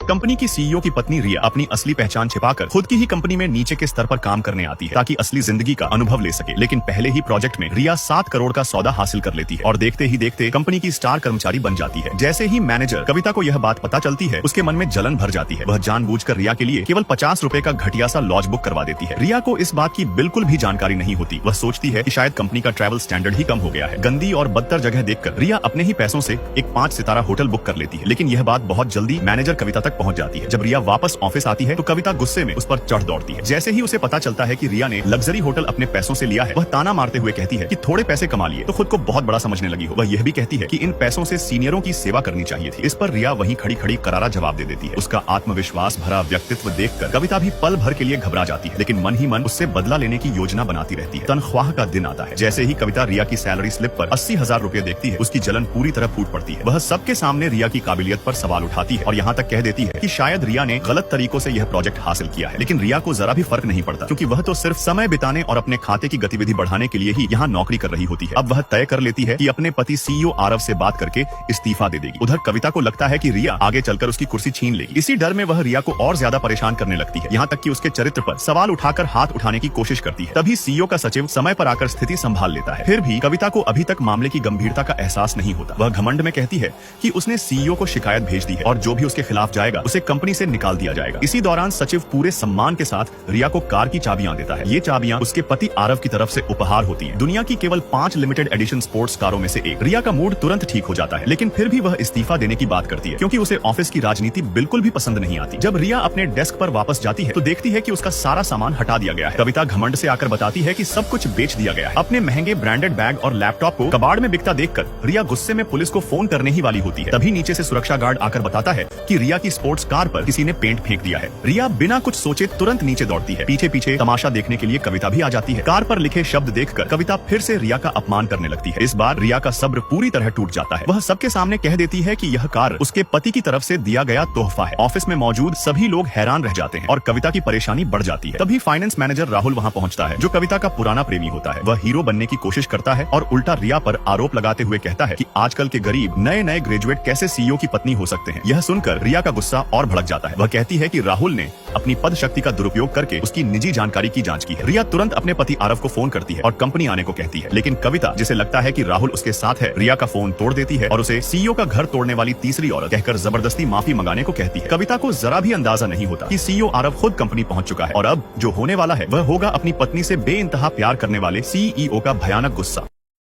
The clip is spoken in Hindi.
कंपनी की सीईओ की पत्नी रिया अपनी असली पहचान छिपाकर खुद की ही कंपनी में नीचे के स्तर पर काम करने आती है ताकि असली जिंदगी का अनुभव ले सके। लेकिन पहले ही प्रोजेक्ट में रिया 7 करोड़ का सौदा हासिल कर लेती है और देखते ही देखते कंपनी की स्टार कर्मचारी बन जाती है। जैसे ही मैनेजर कविता को यह बात पता चलती है, उसके मन में जलन भर जाती है। वह जानबूझकर रिया के लिए केवल 50 रुपए का घटिया सा लॉज बुक करवा देती है। रिया को इस बात की बिल्कुल भी जानकारी नहीं होती। वह सोचती है कि शायद कंपनी का ट्रैवल स्टैंडर्ड ही कम हो गया है। गंदी और बदतर जगह देखकर रिया अपने ही पैसों से एक 5 सितारा होटल बुक कर लेती है। लेकिन यह बात बहुत जल्दी मैनेजर कविता तक पहुंच जाती है। जब रिया वापस ऑफिस आती है तो कविता गुस्से में उस पर चढ़ दौड़ती है। जैसे ही उसे पता चलता है कि रिया ने लग्जरी होटल अपने पैसों से लिया है, वह ताना मारते हुए कहती है कि थोड़े पैसे कमा लिए तो खुद को बहुत बड़ा समझने लगी हो। वह यह भी कहती है कि इन पैसों से सीनियरों की सेवा करनी चाहिए थी। इस पर रिया वहीं खड़ी खड़ी करारा जवाब दे देती है। उसका आत्मविश्वास भरा व्यक्तित्व देखकर कविता भी पल भर के लिए घबरा जाती है, लेकिन मन ही मन उससे बदला लेने की योजना बनाती रहती है। तनख्वाह का दिन आता है। जैसे ही कविता रिया की सैलरी स्लिप पर 80,000 रुपए देखती है, उसकी जलन पूरी तरह फूट पड़ती है। वह सबके सामने रिया की काबिलियत पर सवाल उठाती है और यहाँ तक कह देती है कि शायद रिया ने गलत तरीकों से यह प्रोजेक्ट हासिल किया है। लेकिन रिया को जरा भी फर्क नहीं पड़ता, क्योंकि वह तो सिर्फ समय बिताने और अपने खाते की गतिविधि बढ़ाने के लिए ही यहाँ नौकरी कर रही होती है। अब वह तय कर लेती है कि अपने पति सीईओ आरव से बात करके इस्तीफा दे देगी। उधर कविता को लगता है कि रिया आगे चलकर उसकी कुर्सी छीन लेगी। इसी डर में वह रिया को और ज्यादा परेशान करने लगती है, यहाँ तक कि उसके चरित्र पर सवाल उठाकर हाथ उठाने की कोशिश करती है। तभी सीईओ का सचिव समय पर आकर स्थिति संभाल लेता है। फिर भी कविता को अभी तक मामले की गंभीरता का एहसास नहीं होता। वह घमंड में कहती है कि उसने सीईओ को शिकायत भेज दी है और जो भी उसके खिलाफ जाएगा उसे कंपनी से निकाल दिया जाएगा। इसी दौरान सचिव पूरे सम्मान के साथ रिया को कार की चाबियां देता है। ये चाबियां उसके पति आरव की तरफ से उपहार होती हैं। दुनिया की केवल 5 लिमिटेड एडिशन स्पोर्ट्स कारों में से एक। रिया का मूड तुरंत ठीक हो जाता है, लेकिन फिर भी वह इस्तीफा देने की बात करती है, क्योंकि उसे ऑफिस की राजनीति बिल्कुल भी पसंद नहीं आती। जब रिया अपने डेस्क पर वापस जाती है तो देखती है कि उसका सारा सामान हटा दिया गया है। कविता घमंड से आकर बताती है कि सब कुछ बेच दिया गया है। अपने महंगे ब्रांडेड बैग और लैपटॉप को कबाड़ में बिकता देखकर रिया गुस्से में पुलिस को फोन करने ही वाली होती है। तभी नीचे से सुरक्षा गार्ड आकर बताता है कि रिया की स्पोर्ट्स कार पर किसी ने पेंट फेंक दिया है। रिया बिना कुछ सोचे तुरंत नीचे दौड़ती है। पीछे पीछे तमाशा देखने के लिए कविता भी आ जाती है। कार पर लिखे शब्द देखकर कविता फिर से रिया का अपमान करने लगती है। इस बार रिया का सब्र पूरी तरह टूट जाता है। वह सबके सामने कह देती है कि यह कार उसके पति की तरफ से दिया गया तोहफा है। ऑफिस में मौजूद सभी लोग हैरान रह जाते हैं और कविता की परेशानी बढ़ जाती है। तभी फाइनेंस मैनेजर राहुल वहां पहुंचता है, जो कविता का पुराना प्रेमी होता है। वह हीरो बनने की कोशिश करता है और उल्टा रिया पर आरोप लगाते हुए कहता है कि आजकल के गरीब नए नए ग्रेजुएट कैसे सीईओ की पत्नी हो सकते हैं। यह सुनकर रिया का गुस्सा और भड़क जाता है। वह कहती है कि राहुल ने अपनी पद शक्ति का दुरुपयोग करके उसकी निजी जानकारी की जांच की है। रिया तुरंत अपने पति आरव को फोन करती है और कंपनी आने को कहती है, लेकिन कविता, जिसे लगता है कि राहुल उसके साथ है, रिया का फोन तोड़ देती है और उसे सीईओ का घर तोड़ने वाली तीसरी औरत कहकर जबरदस्ती माफी मंगाने को कहती है। कविता को जरा भी अंदाजा नहीं होता कि सीईओ आरव खुद कंपनी पहुंच चुका है और अब जो होने वाला है वह होगा अपनी पत्नी से बेइंतहा प्यार करने वाले सीईओ का भयानक गुस्सा।